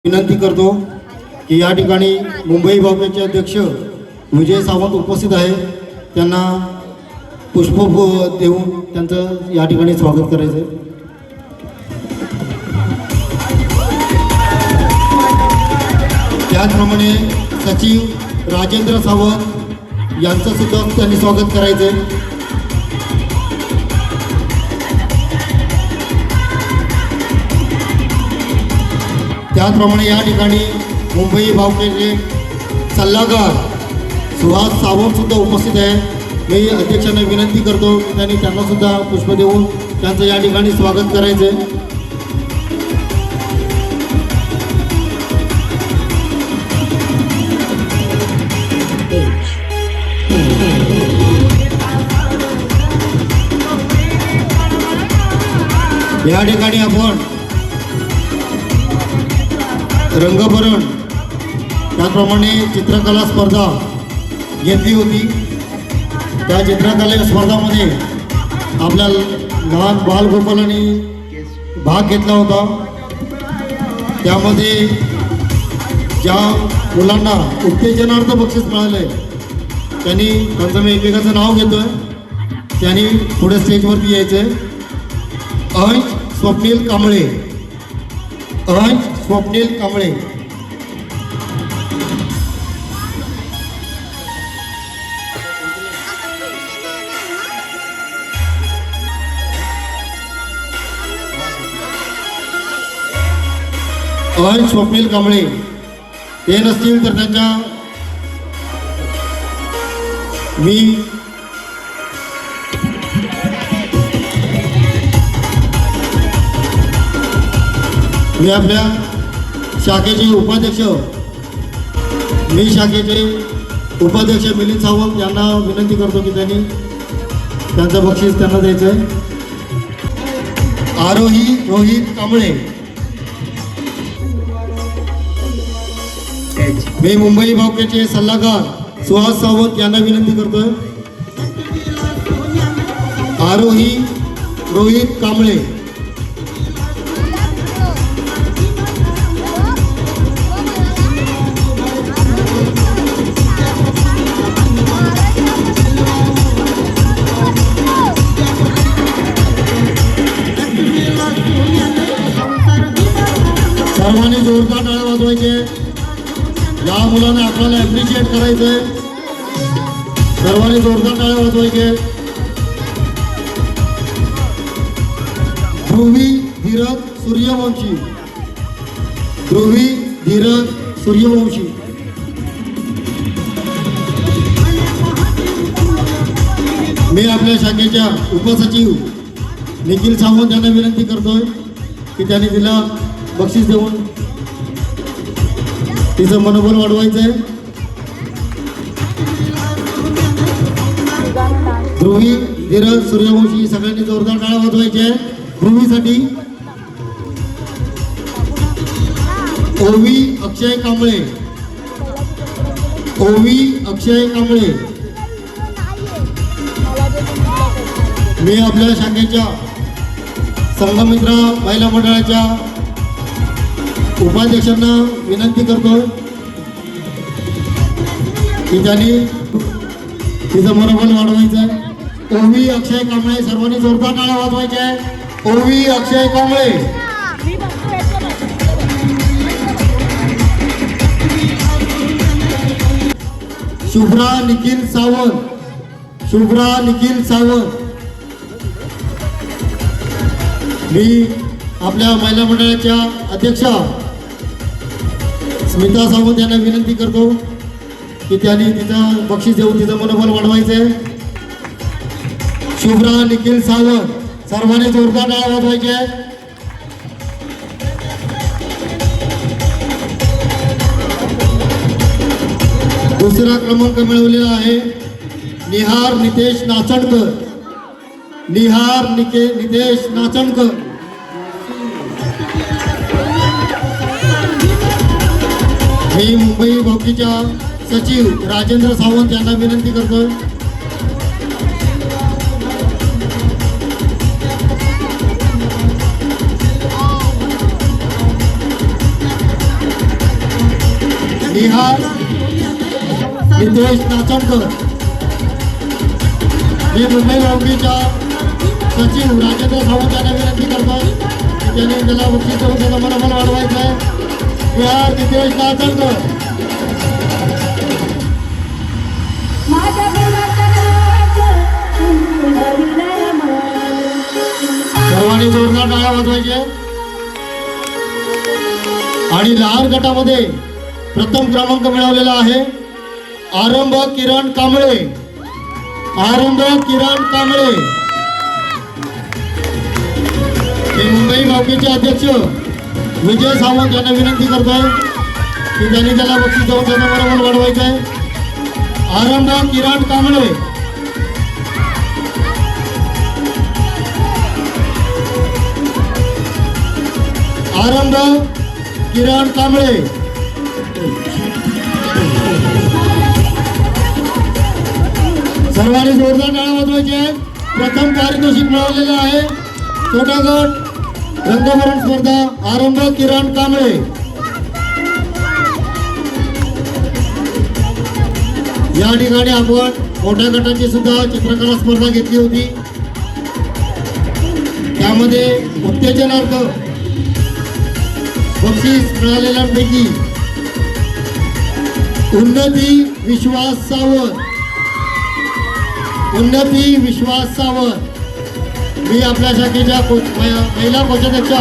विनंती करतो की या ठिकाणी मुंबई भाजपचे अध्यक्ष विजय सावंत उपस्थित आहे, त्यांना पुष्प देऊन त्यांचं या ठिकाणी स्वागत करायचं. त्याचप्रमाणे सचिव राजेंद्र सावंत यांचं सुद्धा त्यांनी स्वागत करायचं. त्याचप्रमाणे या ठिकाणी मुंबई भावकेचे सल्लागार सुहास सावंत सुद्धा उपस्थित आहे. मी अध्यक्षांना विनंती करतो की त्यांना सुद्धा पुष्प देऊन त्यांचं या ठिकाणी स्वागत करायचं आहे. या ठिकाणी आपण रंगभरण त्याचप्रमाणे चित्रकला स्पर्धा घेतली होती. त्या चित्रकला स्पर्धामध्ये आपल्या लहान बालगोपालांनी भाग घेतला होता. त्यामध्ये ज्या मुलांना उत्तेजनार्थ बक्षीस मिळाले त्यांचं मी एकेकाचं नाव घेतोय, त्यांनी पुढे स्टेजवरती यायचं. अंश स्वप्नील कांबळे, अंश स्वप्नील कांबळे. अंश स्वप्नील कांबळे ते नसतील तर त्यांच्या मी आपल्या शाखेचे उपाध्यक्ष मिलिंद सावंत यांना विनंती करतो की त्यांचं बक्षीस त्यांना द्यायचं आहे. आरोही रोहित कांबळे. मी मुंबई भावकेचे सल्लागार सुहास सावंत यांना विनंती करतोय. आरोही रोहित कांबळे. सर्वांनी जोरदार टाळ्या वाजवायचे. या मुलांना आपल्याला ॲप्रिशिएट करायचंय. सर्वांनी जोरदार टाळ्या वाजवायचे. ध्रुवी धीरज सूर्यवंशी. ध्रुवी धीरज सूर्यवंशी. मी आपल्या शाखेच्या उपसचिव निखिल सावंत यांना विनंती करतोय की त्यांनी तिला बक्षीस देऊन तिचं मनोबल वाढवायचंय. ध्रुवी धीरज सूर्यवंशी. सगळ्यांनी जोरदार टाळ्या वाजवायचे ध्रुवीसाठी. ओवी अक्षय कांबळे. ओवी अक्षय कांबळे. मी आपल्या शाखेच्या संघमित्र महिला मंडळाच्या उपाध्यक्षांना विनंती करतो की त्यांनी तिचं मनोबल वाढवायचं आहे. ओवी अक्षय कांबळे. सर्वांनी जोरदार टाळ्या वाजवायचे आहे. ओवी अक्षय कांबळे. शुभ्रा निखिल सावंत. शुभ्रा निखिल सावंत. मी आपल्या महिला मंडळाच्या अध्यक्षा स्मिता सावंत यांना विनंती करतो की त्यांनी तिचं बक्षीस देऊन तिचं मनोबल वाढवायचंय. शुभ्रा निखिल सावंत. सर्वांनी जोरदार टाळ्या वाजवायचे. दुसरा क्रमांक मिळवलेला आहे निहार नितेश नाचणकर. निहार नितेश नाचणकर. मी मुंबई भावकीच्या सचिव राजेंद्र सावंत यांना विनंती करतोय निहार नितेश नाचणकर. मी मुंबई भावकीच्या सचिव राजेंद्र सावंत यांना विनंती करतो की त्यांनी त्याला बक्षीस देऊन त्याचा मनोबल वाढवायचं आहे. निहार नितेश नाचणकर. सर्वांनी जोरदार टाळ्या वाजवायचे. आणि लहान गटामध्ये प्रथम क्रमांक मिळवलेला आहे आरंभ किरण कांबळे. आरंभ किरण कांबळे. मी मुंबई भावकीचे अध्यक्ष विजय सावंत यांना विनंती करतोय की त्यांनी त्याला बक्षीस देऊन त्याचा मनोबल वाढवायचं आहे. आरंभ किरण कांबळे. आरंभ किरण कांबळे. सर्वांनी जोरदार टाळ्या वाजवायचे आहेत. प्रथम पारितोषिक मिळवलेलं आहे छोटा गट रंगभरण स्पर्धा आरंभ किरण कांबळे. या ठिकाणी आपण मोठ्या गटाची सुद्धा चित्रकला स्पर्धा घेतली होती. त्यामध्ये उत्तेजनार्थ बक्षीस मिळालेल्यांपैकी उन्नती विश्वास सावंत. उन्नती विश्वास सावंत. मी आपल्या शाखेच्या महिला कोषाध्यक्षा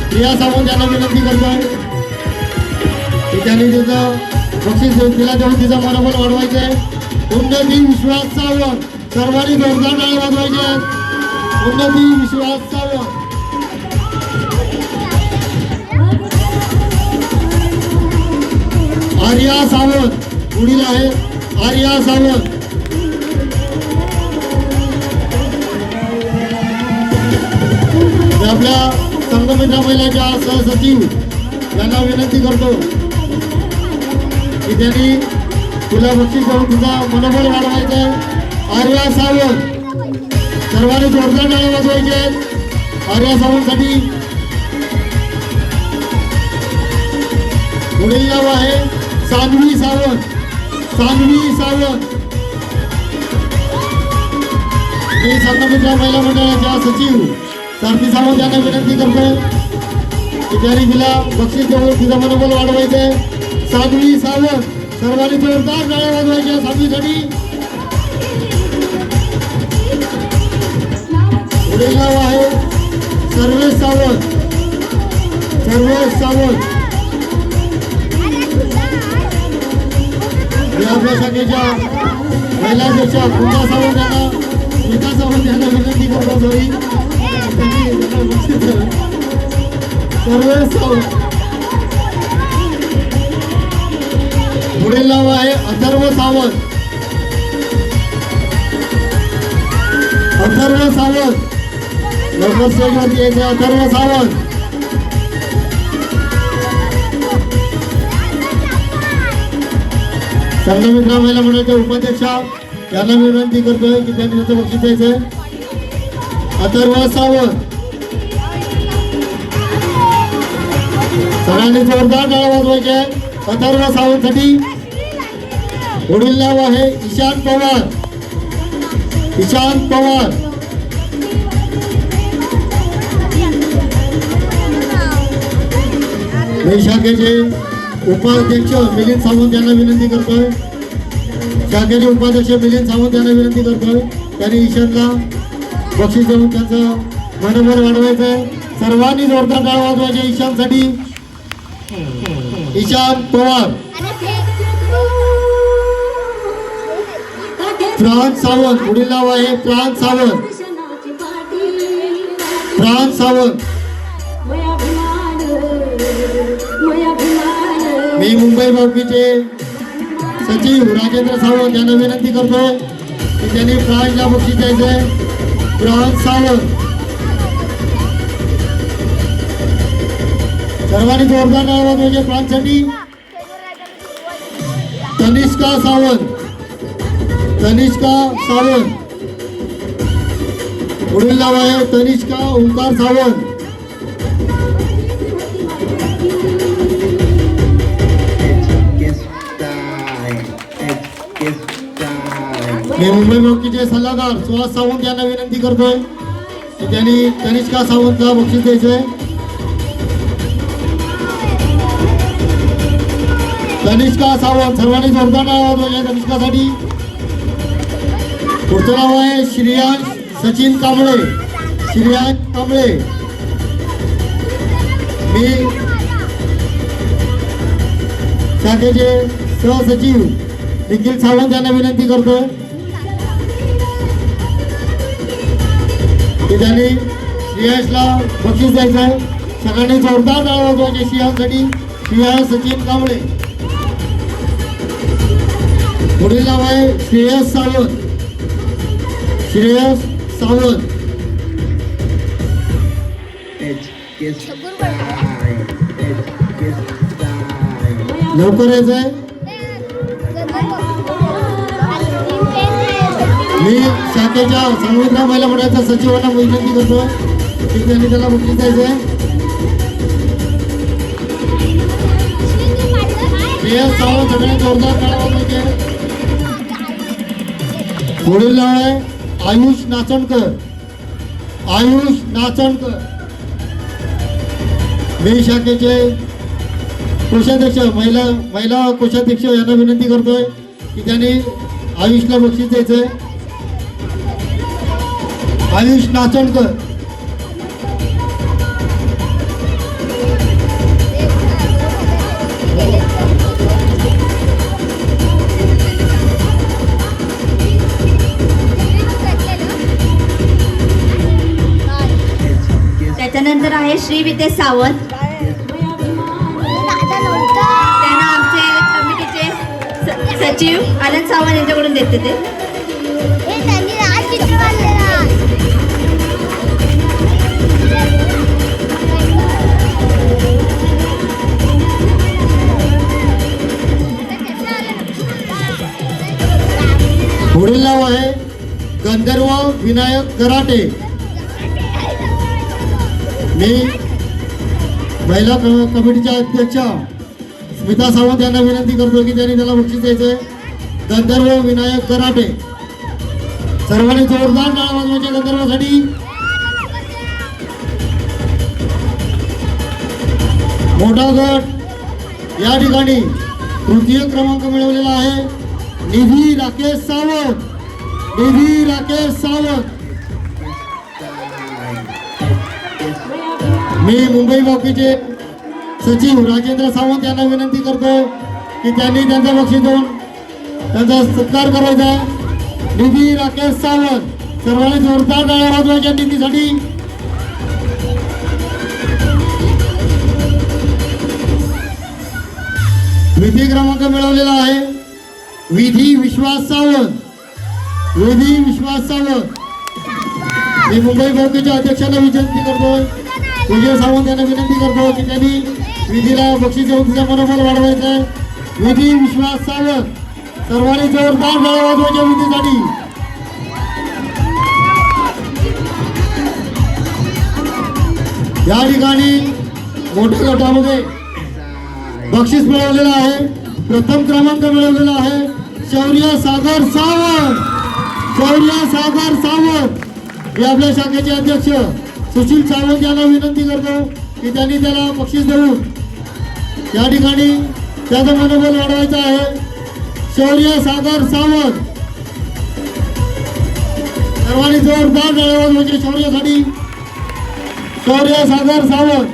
प्रिया सावंत यांना विनंती करतोय की त्यांनी तिचं बक्षीस तिला देऊन तिचं मनोबल वाढवायचं आहे. उन्नती विश्वास सावंत. सर्वांनी जोरदार टाळ्या वाजवायचे आहेत. उन्नती विश्वास सावंत. आर्या सावंत पुढील आहे. आर्या सावंत. आपल्या संघमित्र महिलाच्या सहसचिव यांना विनंती करतो की त्यांनी तुला बक्षीस देऊन तुझा मनोबल वाढवायचा आहे. आर्या सावंत. सर्वांनी जोरदार टाळ्या वाजवायचे आहेत आर्या सावंतसाठी. पुढील नाव आहे सान्वी सावंत. सान्वी सावंत. मी संघमित्र महिला मंडळाच्या सचिव सारथी सावंत यांना विनंती करतोय की त्यांनी तिला बक्षीस देऊन तिचं मनोबल वाढवायचं आहे. सान्वी सावंत. सर्वांनी जोरदार टाळ्या वाजवायच्या सान्वीसाठी. पुढील नाव आहे सर्वेश सावंत. सर्वेश सावंत. आपल्या शाखेच्या महिला अध्यक्षा पूजा सावंत यांना विकास सावंत यांना विनंती करतो जोडी सर्वेश सावंत. पुढील नाव आहे अथर्व सावंत. अथर्व सावंत. लवकर स्टेजवरती यायचे. अथर्व सावंत. संघमित्र महिला मंडळाच्या उपाध्यक्षा यांना विनंती करतोय की त्यांनी त्याचं बक्षीस द्यायचंय. अथर्व सावंत. सगळ्यांनी जोरदार टाळ्या वाजवायचे अथर्व सावंतसाठी. पुढील नाव आहे ईशान पवार. ईशान पवार. मी शाखेचे उपाध्यक्ष मिलिंद सावंत यांना विनंती करतोय. शाखेचे उपाध्यक्ष मिलिंद सावंत यांना विनंती करतोय त्यांनी ईशानला बक्षीस देऊन त्यांचं मनोबल वाढवायचं आहे. सर्वांनी जोरदार टाळ्या वाजवायचे ईशानसाठी. ईशान पवार. फ्रान्स सावंत. पुढील नाव आहे फ्रान्स सावंत. फ्रान्स सावंत. मी मुंबई भावकीचे सचिव राजेंद्र सावंत यांना विनंती करतोय की त्यांनी फ्रान्सला बक्षीस द्यायचंय. फ्रान्स सावंत. सर्वांनी जोरदार टाळ्या वाजवायचे फ्रान्ससाठी. तनिष्का सावंत. तनिष्का सावंत. पुढील नाव आहे तनिष्का ओंकार सावंत. मी मुंबई बॉक्सचे सल्लागार सुहास सावंत यांना विनंती करतोय की त्यांनी तनिष्का सावंतला बक्षीस द्यायचंय. तनिष्का सावंत, सर्वांनी जोरदार आवाज वाजवा तनिष्कासाठी. पुढचं नाव आहे श्रेयांश सचिन कांबळे. श्रेयांश कांबळे. मी शाखेचे सहसचिव निखिल सावंत यांना विनंती करतोय की त्यांनी श्रेयांशला बक्षीस द्यायचं आहे. सगळ्यांनी जोरदार टाळ्या वाजवायचे श्रेयांशसाठी. श्रेयांश सचिन कांबळे. पुढील नाव आहे श्रेयस सावंत. श्रेयस सावंत. लवकर यायचंय. मी शाखेच्या सांगलीतल्या महिला मंडळाच्या सचिवांना विनंती करतो की त्यांनी त्याला बक्षीस द्यायचंय. श्रेयस सावंत, सगळ्यांनी जोरदार टाळ्या वाजवायचे. पुढील नाव आहे आयुष नाचणकर. आयुष नाचणकर. मी शाखेचे कोषाध्यक्ष महिला कोषाध्यक्ष यांना विनंती करतोय की त्यांनी आयुषला बक्षीस द्यायचंय. आयुष नाचणकर. त्याच्यानंतर आहे श्री वितेश सावंत. त्यांना आमचे कमिटीचे सचिव आनंद सावंत यांच्याकडून देते ते. पुढील नाव आहे गंधर्व विनायक कराटे. मी महिला कमिटीच्या अध्यक्षा स्मिता सावंत यांना विनंती करतो की त्यांनी त्याला बक्षीस द्यायचंय. गंधर्व विनायक कराटे. सर्वांनी जोरदार टाळ्या वाजवायच्या गंधर्वासाठी. मोठा गट या ठिकाणी तृतीय क्रमांक मिळवलेला आहे निधी राकेश सावंत. निधी राकेश सावंत. मी मुंबई बॉक्सचे सचिव राजेंद्र सावंत यांना विनंती करतो की त्यांनी त्यांचं बक्षीस देऊन त्यांचा सत्कार करायचा. निधी राकेश सावंत. सर्वांनी जोरदार टाळ्या वाजवायच्या निधीसाठी. विधी क्रमांक मिळवलेला आहे विधी विश्वास सावंत. विधी विश्वास सावंत. मी मुंबई बॉक्सच्या अध्यक्षांना विनंती करतो, विजय सावंत यांना विनंती करतो की त्यांनी विधीला बक्षीस देऊन तिचा मनोबल वाढवायचं आहे. विधी विश्वास सावंत. सर्वांनी जोरदार टाळ्या वाजवायच्या विधीसाठी. या ठिकाणी मोठ्या गटामध्ये बक्षीस मिळवलेलं आहे. प्रथम क्रमांक मिळवलेला आहे शौर्य सागर सावंत. शौर्य सागर सावंत. हे आपल्या शाखेचे अध्यक्ष सुशील सावंत यांना विनंती करतो की त्यांनी त्याला बक्षीस देऊन या ठिकाणी त्याचं मनोबल वाढवायचं आहे. शौर्य सागर सावंत. सर्वांनी जोरदार टाळ्या वाजवायच्या शौर्यासाठी. शौर्य सागर सावंत.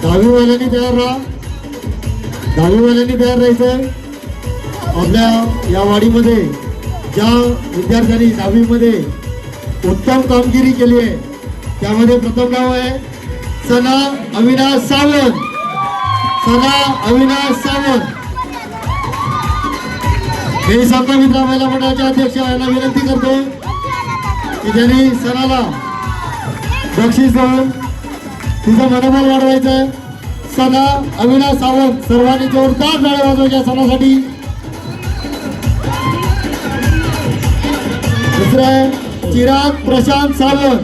दहावीवाल्यांनी तयार राहा. दहावीवाल्यांनी तयार राहायचंय. आपल्या या वाडीमध्ये ज्या विद्यार्थ्यांनी 10वी मध्ये उत्तम कामगिरी केली आहे त्यामध्ये प्रथम नाव आहे सना अविनाश सावंत. सना अविनाश सावंत. मी साता मित्र महिला मंडळाच्या अध्यक्ष यांना विनंती करतो की त्यांनी सणाला बक्षीस देऊन तुझं मनोबल वाढवायचं आहे. सना अविनाश सावंत. सर्वांनी जोरदार टाळ्या वाजवायच्या सणासाठी. दुसरं आहे चिराग प्रशांत सावंत.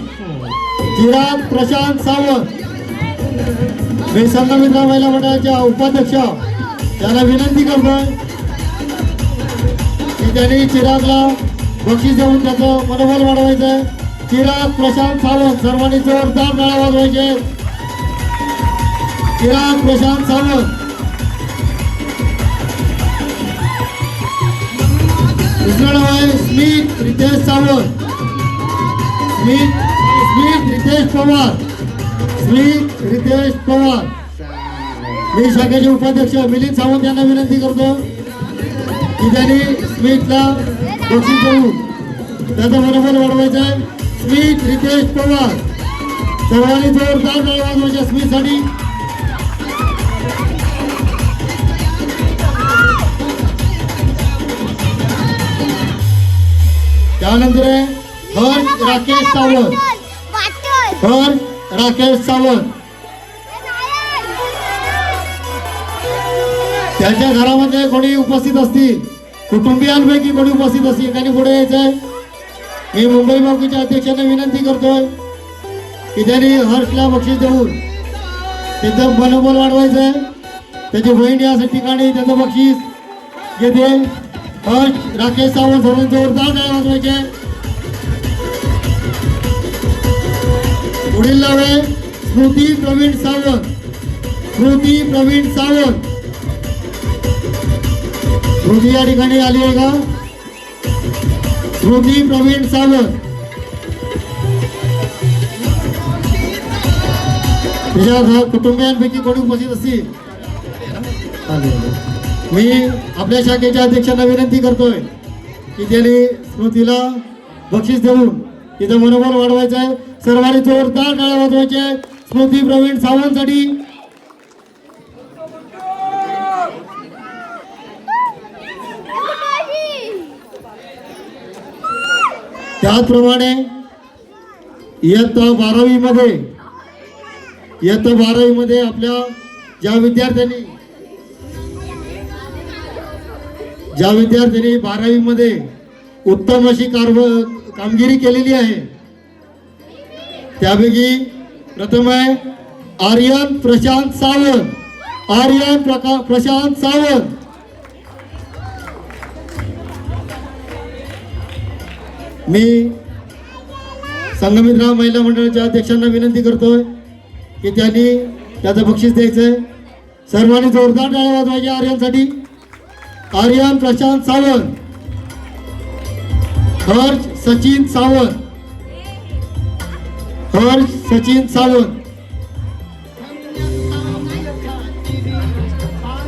चिराग प्रशांत सावंत. मी संघ मित्र महिला मंडळाच्या उपाध्यक्ष त्यांना विनंती करतोय की त्यांनी चिरागला बक्षीस देऊन त्याचं मनोबल वाढवायचं आहे. चिराग प्रशांत सावंत. सर्वांनी जोरदार टाळ्या वाजवायचे. चिराग प्रशांत सावंत. दुसरं नाव आहे स्मित रितेश सावंत. स्मित रितेश पवार. स्मित रितेश पवार. मी शाखेचे उपाध्यक्ष मिलिंद सावंत यांना विनंती करतो की त्यांनी स्मितला बक्षीस देऊन त्याचं मनोबल वाढवायचं आहे. स्मित रितेश पवार. सर्वांनी जोरदार टाळ्या वाजवायच्या स्मितसाठी. त्यानंतर आहे हर्ष राकेश सावंत. हर्ष राकेश सावंत. त्यांच्या घरामध्ये कोणी उपस्थित असतील, कुटुंबियांपैकी कोणी उपस्थित असतील त्यांनी पुढे यायचं आहे. मी मुंबई बावकीच्या अध्यक्षांना विनंती करतोय की त्यांनी हर्षला बक्षीस देऊन त्याचं मनोबल वाढवायचं आहे. त्याची बहीण या ठिकाणी त्याचं बक्षीस घेते. हर्ष राकेश सावंत. सर्व जोरदार टाळ्या वाजवायचे. पुढील नाव आहे स्मृती प्रवीण सावंत. स्मृती प्रवीण सावंत. स्मृती या ठिकाणी आली आहे का? स्मृती प्रवीण सावंत. तिच्या कुटुंबियांपैकी कोणी उपस्थित असतील मी आपल्या शाखेच्या अध्यक्षांना विनंती करतोय की त्यांनी स्मृतीला बक्षीस देऊन तिचं मनोबल वाढवायचं आहे. सर्वांनी जोरदार टाळ्या वाजवायचे आहे स्मृती प्रवीण सावंतसाठी. त्याचप्रमाणे इयत्ता 12वी मध्ये आपल्या ज्या विद्यार्थ्यांनी 12वी मध्ये उत्तम अशी कामगिरी केलेली आहे त्यापैकी प्रथम आहे आर्यन प्रशांत सावंत. आर्यन प्रशांत सावंत. मी संघमित्रा महिला मंडळाच्या अध्यक्षांना विनंती करतोय की त्यांनी त्याचं बक्षीस द्यायचंय. सर्वांनी जोरदार टाळ्या वाजवायच्या आर्यनसाठी. आर्यन प्रशांत सावंत. हर्ष सचिन सावंत. हर्ष सचिन सावंत.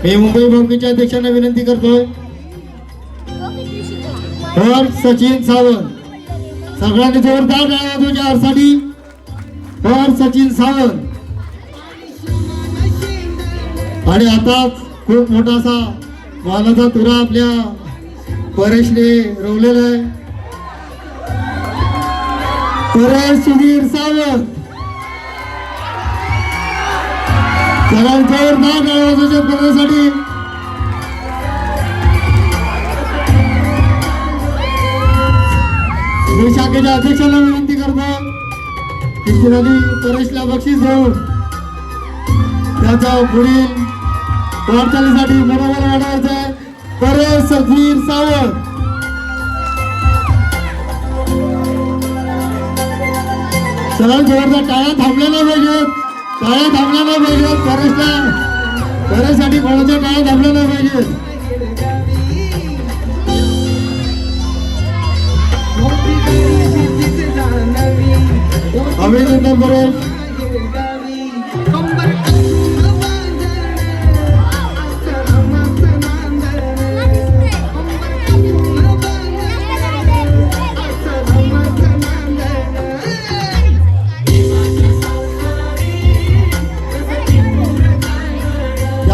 मी मुंबई बावकीच्या अध्यक्षांना विनंती करतोय हर्ष सचिन सावंत. सगळ्यांनी जोरदार टाळ्या वाजवायच्या हर्षसाठी. हर्ष सचिन सावंत. आणि आता खूप मोठासा मानाचा तुरा आपल्या परेशने रोवलेला आहे. परेश सुधीर सावंत. सगळ्यांनी जोरदार टाळ्या वाजवायच्या परेशसाठी. मी शाखेच्या अध्यक्षांना विनंती करतो की त्यांनी परेशला बक्षीस देऊन त्याचा पुढील वाटचालीसाठी मनोबल वाढवायचं आहे. परेश सुधीर सावंत. सगळ्या जोरदार टाळ्या थांबल्या नाही पाहिजेत. टाळ्या थांबल्या नाही पाहिजेत. परेशसाठी कोणाच्या टाळ्या थांबल्या नाही पाहिजेत. अभिनंदन परेश.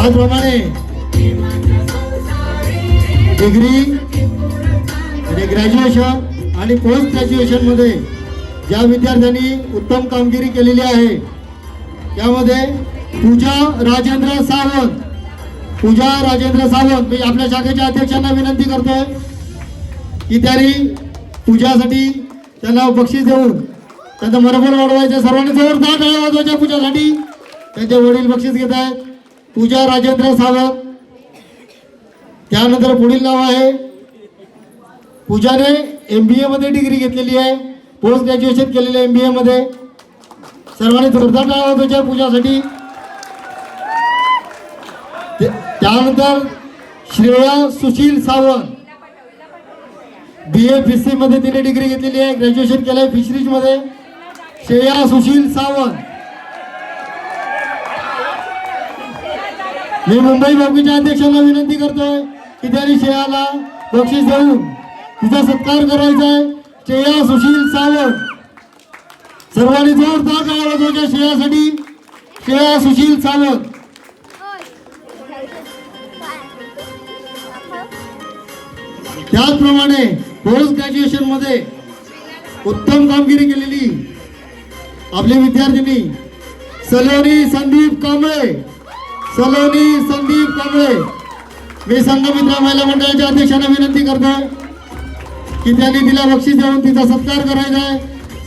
त्याचप्रमाणे डिग्री आणि ग्रॅज्युएशन आणि पोस्ट ग्रॅज्युएशनमध्ये ज्या विद्यार्थ्यांनी उत्तम कामगिरी केलेली आहे त्यामध्ये पूजा राजेंद्र सावंत मी आपल्या शाखेच्या अध्यक्षांना विनंती करतोय की त्यांनी पूजासाठी त्यांना बक्षीस देऊन त्यांचं मनोबल वाढवायचं. सर्वांनी जोरदार टाळ्या वाजवायच्या पूजासाठी. त्यांचे वडील बक्षीस घेत आहेत. पूजा राजेंद्र सावंत. त्यानंतर पुढील नाव आहे पूजाने MBA मध्ये डिग्री घेतलेली आहे, पोस्ट ग्रॅज्युएशन केलेले MBA मध्ये. सर्वांनी जोरदार टाळ्या वाजवायच्या पूजासाठी. त्यानंतर श्रेया सुशील सावंत BA फिशरी मध्ये तिने डिग्री घेतलेली आहे, ग्रॅज्युएशन केलंय फिशरीज मध्ये. श्रेया सुशील सावंत. मी मुंबई भावकीच्या अध्यक्षांना विनंती करतोय की त्यांनी श्रेयाला बक्षीस देऊन तिचा सत्कार करायचा आहे. श्रेया सुशील सावंत. सर्वांनी जोरदार टाळ्या वाजवायच्या श्रेयासाठी. श्रेया सुशील सावंत. त्याचप्रमाणे पोस्ट ग्रॅज्युएशन मध्ये उत्तम कामगिरी केलेली आपली विद्यार्थिनी सलोनी संदीप कांबळे. मी संघमित्र महिला मंडळाच्या अध्यक्षांना विनंती करतोय की त्यांनी तिला बक्षीस देऊन तिचा सत्कार करायचा आहे.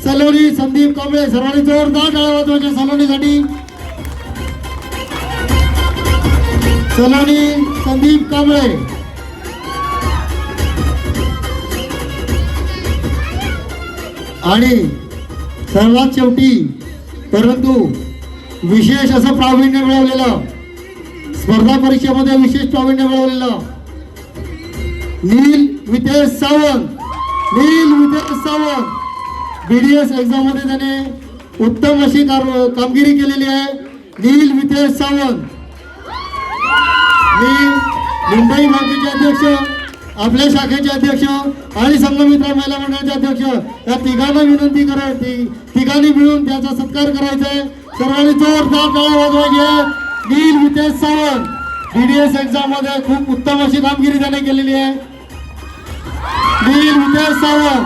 सलोनी संदीप कांबळे. सर्वांनी जोरदार टाळ्या वाजवायच्या सलोनीसाठी. सलोनी संदीप कांबळे. आणि सर्वात शेवटी परंतु विशेष असं प्रावीण्य मिळवलेलं, स्पर्धा परीक्षेमध्ये विशेष प्रावीण्य मिळवलेलं नील वितेश सावंत. BDS एक्झाम मध्ये त्याने उत्तम अशी कामगिरी केलेली आहे. नील वितेश सावंत. मी मुंबई भावकीचे अध्यक्ष, आपल्या शाखेचे अध्यक्ष आणि संघमित्र महिला मंडळाचे अध्यक्ष या तिघांना विनंती तिघांनी मिळून त्याचा सत्कार करायचा आहे. सर्वांनी जोरदार टाळ्या वाजवायच्या. नील वितेश सावंत BDS एक्झाम मध्ये खूप उत्तम अशी कामगिरी त्याने केलेली आहे. नील वितेश सावंत.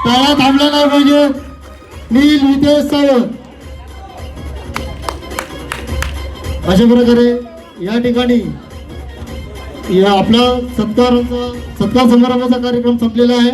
टाळ्या थांबल्या नाही पाहिजे. नील वितेश सावंत. अशा प्रकारे या ठिकाणी आपला सत्कार समारंभाचा कार्यक्रम संपलेला आहे.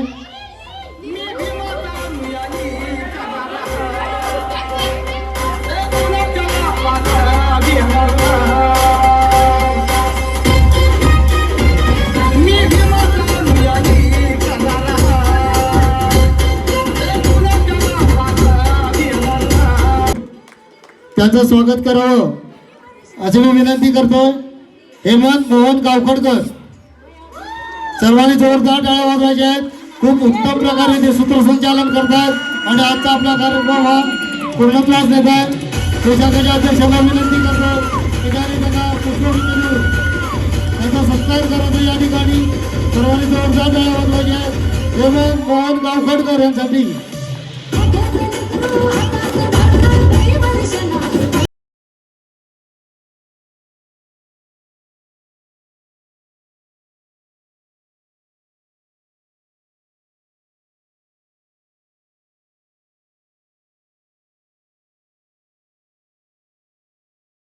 त्यांचं स्वागत करावं अशी मी विनंती करतोय. हेमंत मोहन गावखडकर. सर्वांनी जोरदार टाळ्या वाजवायच्या आहेत. खूप उत्तम प्रकारे ते सूत्रसंचालन करतात आणि आजचा आपला कार्यक्रम हा पूर्णत्वास नेत आहेत. देशाच्या अध्यक्षांना विनंती करतो की त्यांना पुष्पवृष्टी देऊन त्यांचा सत्कार करायचा. या ठिकाणी सर्वांनी जोरदार टाळ्या वाजवायच्या आहेत. हेमंत मोहन गावखडकर यांसाठी.